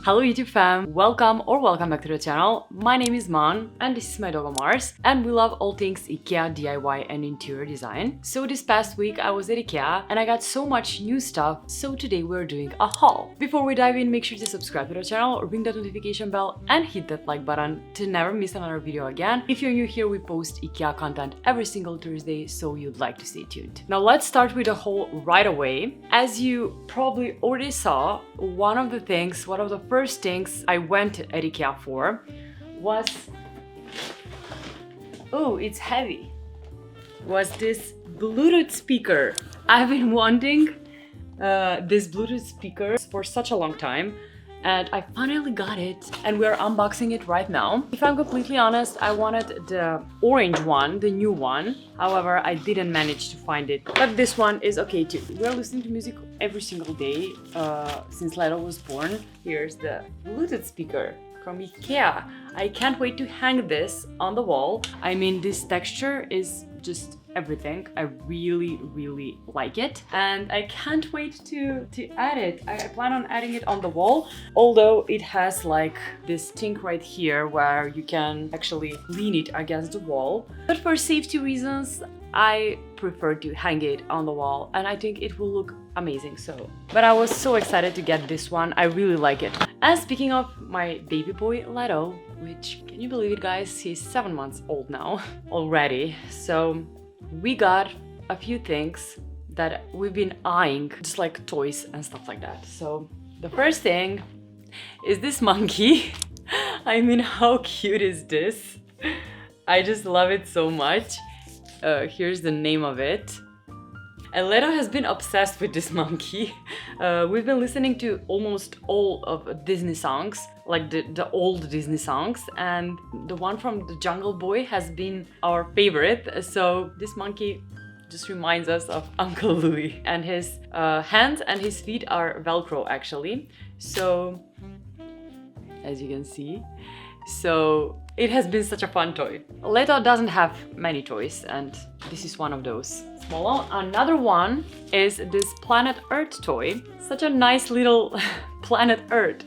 Hello YouTube fam, welcome back to the channel. My name is Man and this is my dog Mars, and we love all things IKEA, DIY and interior design. So this past week I was at IKEA and I got so much new stuff, so today we're doing a haul. Before we dive in, make sure to subscribe to the channel, ring that notification bell and hit that like button to never miss another video again. If you're new here, we post IKEA content every single Thursday, so you'd like to stay tuned. Now let's start with the haul right away. As you probably already saw, one of the first things I went at IKEA for was, oh, it's heavy, was this Bluetooth speaker. I've been wanting this Bluetooth speaker for such a long time, and I finally got it, and we're unboxing it right now. If I'm completely honest, I wanted the orange one, the new one. However, I didn't manage to find it, but this one is okay too. We're listening to music every single day since Rattle was born. Here's the Bluetooth speaker from IKEA. I can't wait to hang this on the wall. I mean, this texture is just everything. I really like it, and I can't wait to add it. I plan on adding it on the wall, although it has like this thing right here where you can actually lean it against the wall. But for safety reasons, I prefer to hang it on the wall, and I think it will look amazing. But I was so excited to get this one. I really like it. And speaking of my baby boy Rattle, which, can you believe it guys, he's 7 months old now already. So we got a few things that we've been eyeing, just like toys and stuff like that. So the first thing is this monkey. I mean, how cute is this? I just love it so much. Here's the name of it. And Leto has been obsessed with this monkey. We've been listening to almost all of Disney songs, like the old Disney songs, and the one from The Jungle Boy has been our favorite. So this monkey just reminds us of Uncle Louie, and his hands and his feet are Velcro actually. So as you can see, so it has been such a fun toy. Leto doesn't have many toys, and this is one of those. Smaller. Another one is this Planet Earth toy. Such a nice little Planet Earth.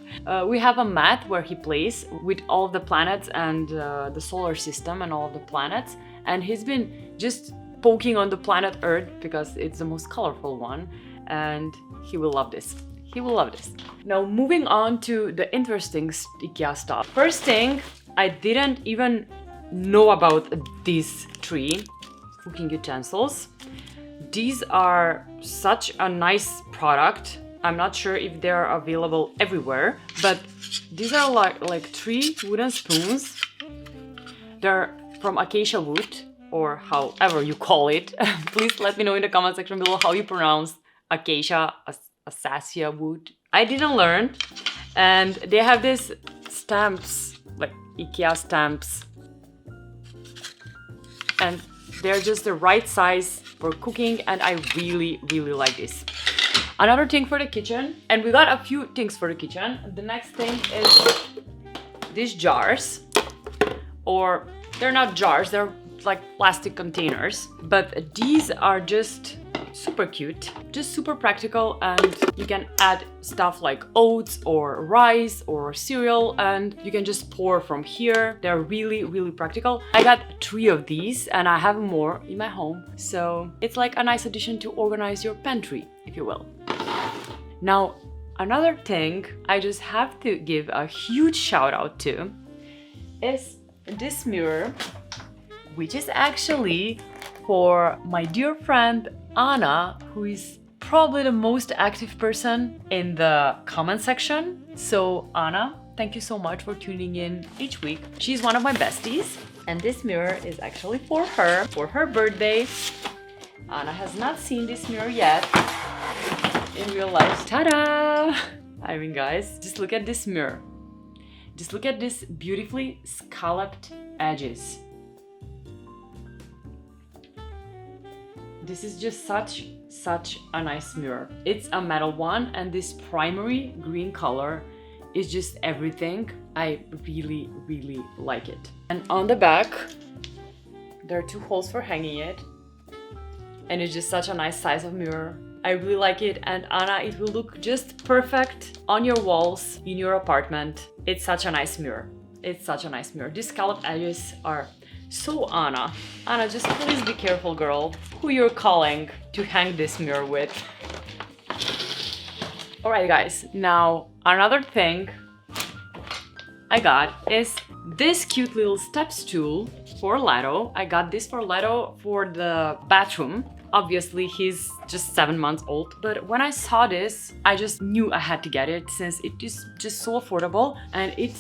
We have a mat where he plays with all of the planets and the solar system and all of the planets, and he's been just poking on the planet Earth because it's the most colorful one, and he will love this. He will love this. Now moving on to the interesting IKEA stuff. First thing, I didn't even know about these 3 cooking utensils. These are such a nice product. I'm not sure if they're available everywhere, but these are like 3 wooden spoons. They're from acacia wood, or however you call it. Please let me know in the comment section below how you pronounce acacia, acacia wood. I didn't learn. And they have these stamps, like IKEA stamps, and they're just the right size for cooking, and I really like this. Another thing for the kitchen, and we got a few things for the kitchen. The next thing is these jars, or they're not jars, they're like plastic containers, but these are just super cute, just super practical, and you can add stuff like oats or rice or cereal, and you can just pour from here. They're really practical. I got 3 of these, and I have more in my home, so it's like a nice addition to organize your pantry, if you will. Now, another thing I just have to give a huge shout out to is this mirror, which is actually for my dear friend Anna, who is probably the most active person in the comment section. So Anna, thank you so much for tuning in each week. She's one of my besties, and this mirror is actually for her birthday. Anna has not seen this mirror yet in real life. Ta-da! I mean guys, just look at this mirror. Just look at this beautifully scalloped edges. This is just such a nice mirror. It's a metal one, and this primary green color is just everything. I really like it. And on the back, there are 2 holes for hanging it, and it's just such a nice size of mirror. I really like it, and Anna, it will look just perfect on your walls in your apartment. It's such a nice mirror. It's such a nice mirror. These scalloped edges are so Anna. Anna, just please be careful, girl, who you're calling to hang this mirror with. Alright guys, now another thing I got is this cute little step stool for Leto. I got this for Leto for the bathroom. Obviously, he's just 7 months old, but when I saw this, I just knew I had to get it since it is just so affordable, and it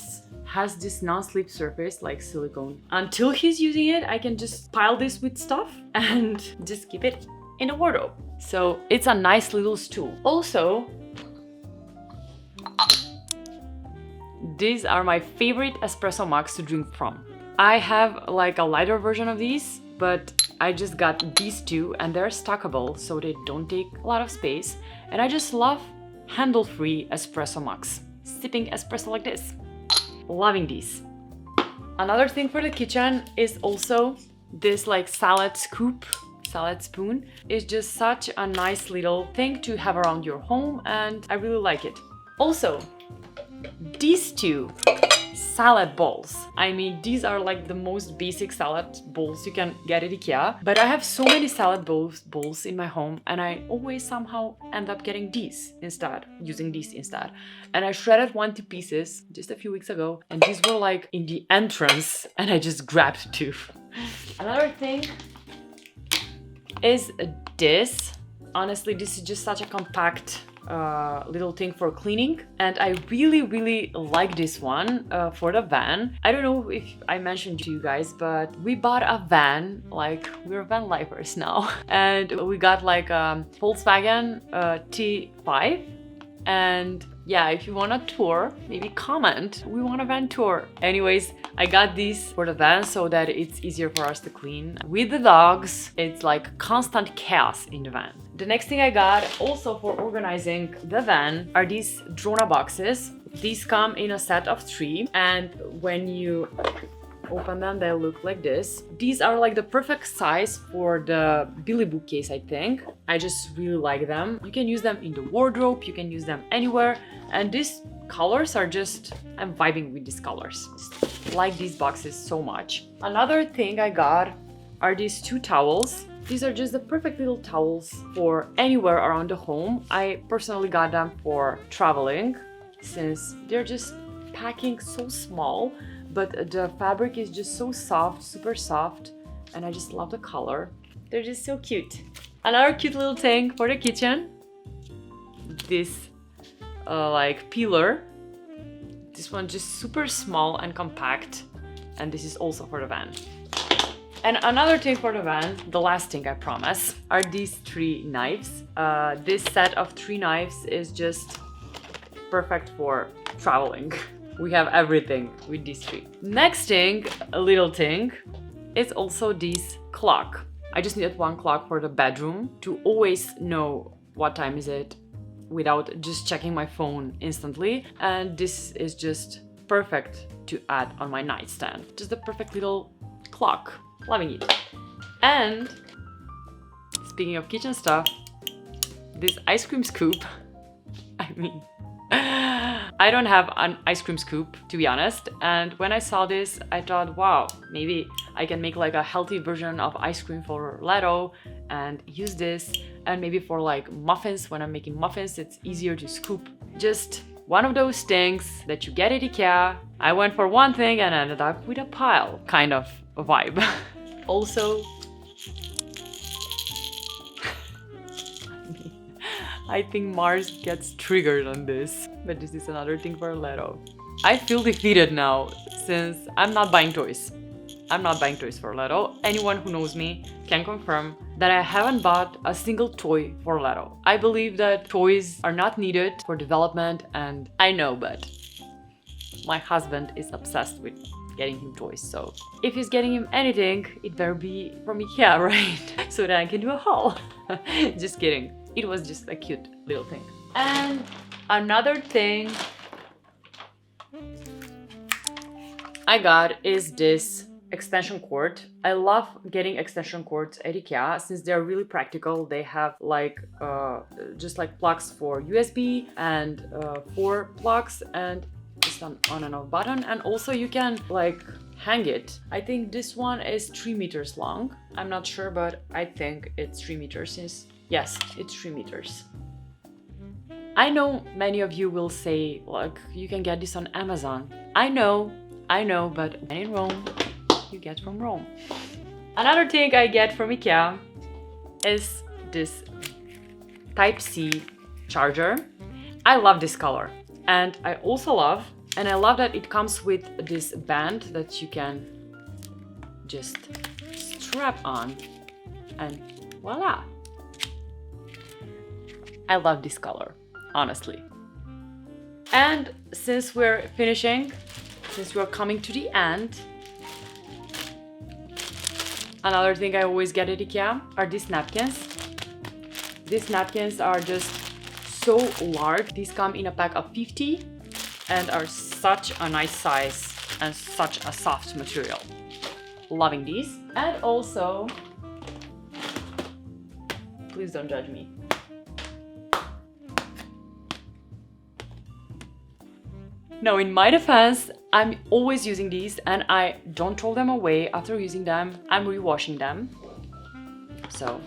has this non-slip surface like silicone. Until he's using it, I can just pile this with stuff and just keep it in the wardrobe. So it's a nice little stool. Also, these are my favorite espresso mugs to drink from. I have like a lighter version of these, but I just got these two and they're stackable, so they don't take a lot of space. And I just love handle-free espresso mugs. Sipping espresso like this. Loving these. Another thing for the kitchen is also this like salad scoop, salad spoon. It's just such a nice little thing to have around your home, and I really like it. Also, these two salad bowls. I mean, these are like the most basic salad bowls you can get at IKEA, but I have so many salad bowls in my home, and I always somehow end up getting these instead, using these instead. And I shredded one to pieces just a few weeks ago, and these were like in the entrance, and I just grabbed two. Another thing is this. Honestly, this is just such a compact little thing for cleaning, and I really like this one for the van. I don't know if I mentioned to you guys, but we bought a van, like we're van lifers now, and we got like a Volkswagen T5. And yeah, if you want a tour, maybe comment. We want a van tour. Anyways, I got these for the van so that it's easier for us to clean. With the dogs, it's like constant chaos in the van. The next thing I got also for organizing the van are these DRÖNA boxes. These come in a set of 3, and when you open them, they look like this. These are like the perfect size for the Billy bookcase, I think. I just really like them. You can use them in the wardrobe, you can use them anywhere, and these colors are just, I'm vibing with these colors. Just like these boxes so much. Another thing I got are these 2 towels. These are just the perfect little towels for anywhere around the home. I personally got them for traveling since they're just packing so small, but the fabric is just so soft, super soft, and I just love the color. They're just so cute. Another cute little thing for the kitchen, this like peeler. This one just super small and compact, and this is also for the van. And another thing for the van, the last thing I promise, are these 3 knives. This set of 3 knives is just perfect for traveling. We have everything with these 3. Next thing, a little thing, is also this clock. I just needed one clock for the bedroom to always know what time is it without just checking my phone instantly. And this is just perfect to add on my nightstand. Just the perfect little clock. Loving it. And speaking of kitchen stuff, this ice cream scoop. I mean, I don't have an ice cream scoop, to be honest, and when I saw this, I thought, wow, maybe I can make like a healthy version of ice cream for Leto and use this, and maybe for like muffins, when I'm making muffins, it's easier to scoop. Just one of those things that you get at IKEA. I went for one thing and ended up with a pile kind of vibe. Also, I think Mars gets triggered on this, but this is another thing for Leto. I feel defeated now since I'm not buying toys. I'm not buying toys for Leto. Anyone who knows me can confirm that I haven't bought a single toy for Leto. I believe that toys are not needed for development, and I know, but my husband is obsessed with getting him toys, so if he's getting him anything, it better be from IKEA, right? So that I can do a haul. Just kidding. It was just a cute little thing. And another thing I got is this extension cord. I love getting extension cords at IKEA since they're really practical. They have like just like plugs for USB and 4 plugs and just an on and off button, and also you can like hang it. I think this one is 3 meters long. I'm not sure, but I think it's 3 meters since yes, it's 3 meters. I know many of you will say like you can get this on Amazon. I know, but when in Rome, you get from Rome. Another thing I get from IKEA is this Type-C charger. I love this color, and I also love that it comes with this band that you can just strap on, and voila. I love this color, honestly. And since we're coming to the end, another thing I always get at IKEA are these napkins. These napkins are just so large. These come in a pack of 50 and are such a nice size and such a soft material. Loving these. And also, please don't judge me. No, in my defense, I'm always using these and I don't throw them away after using them. I'm rewashing them. So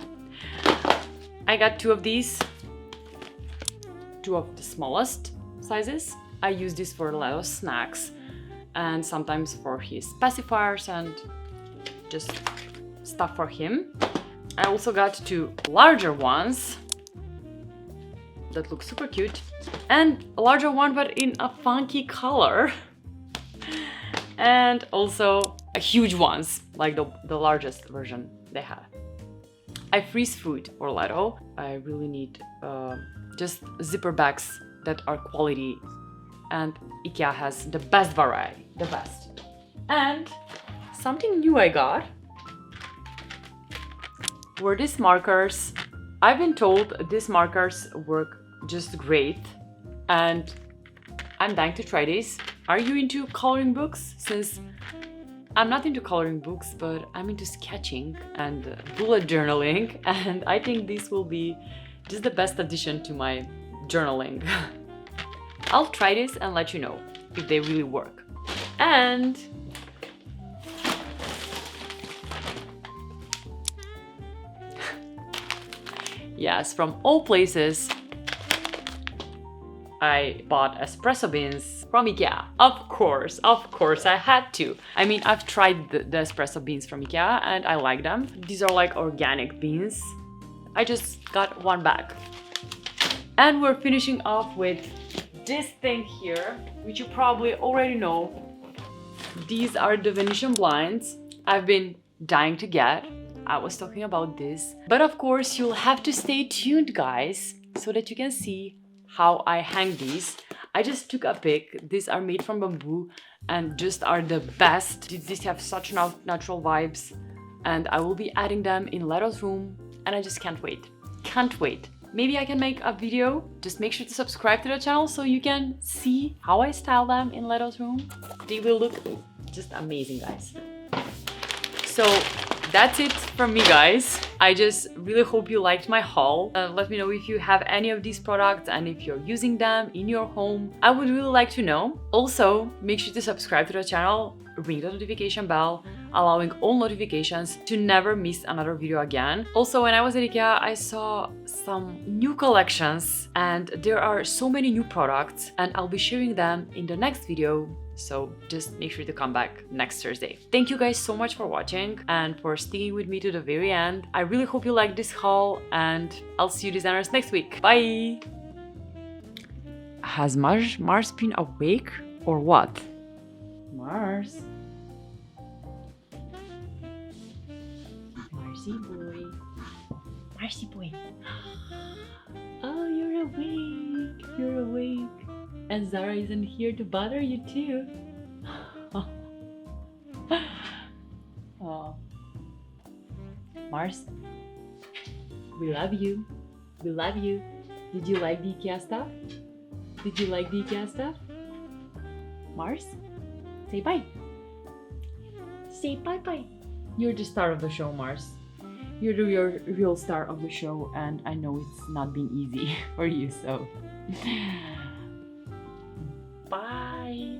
I got 2 of these, 2 of the smallest sizes. I use this for a lot of snacks and sometimes for his pacifiers and just stuff for him. I also got 2 larger ones that look super cute, and a larger one but in a funky color, and also a huge ones like the largest version they have. I freeze food for Rattle. I really need just zipper bags that are quality, and IKEA has the best variety, the best. And something new I got were these markers. I've been told these markers work just great, and I'm dying to try this. Are you into coloring books? Since I'm not into coloring books, but I'm into sketching and bullet journaling, and I think this will be just the best addition to my journaling. I'll try this and let you know if they really work. And yes, from all places, I bought espresso beans from IKEA. Of course, I had to. I mean, I've tried the espresso beans from IKEA and I like them. These are like organic beans. I just got 1 bag. And we're finishing off with this thing here, which you probably already know. These are the Venetian blinds I've been dying to get. I was talking about this. But of course, you'll have to stay tuned, guys, so that you can see how I hang these. I just took a pic. These are made from bamboo and just are the best. These have such natural vibes, and I will be adding them in Rattle's room, and I just can't wait. Can't wait. Maybe I can make a video. Just make sure to subscribe to the channel so you can see how I style them in Rattle's room. They will look just amazing, guys. So that's it from me, guys. I just really hope you liked my haul. Let me know if you have any of these products and if you're using them in your home. I would really like to know. Also, make sure to subscribe to the channel, ring the notification bell, allowing all notifications to never miss another video again. Also, when I was at IKEA, I saw some new collections and there are so many new products, and I'll be sharing them in the next video. So just make sure to come back next Thursday. Thank you guys so much for watching and for sticking with me to the very end. I really hope you liked this haul, and I'll see you designers next week. Bye! Has Mars been awake or what? Mars? Marsy boy. Marsy boy. Oh, you're awake. You're awake. And Zara isn't here to bother you too. Oh. Mars, we love you. We love you. Did you like the IKEA stuff? Did you like the IKEA stuff? Mars, say bye. say bye-bye. You're the star of the show, Mars. You're the real star of the show, and I know it's not been easy for you, so bye.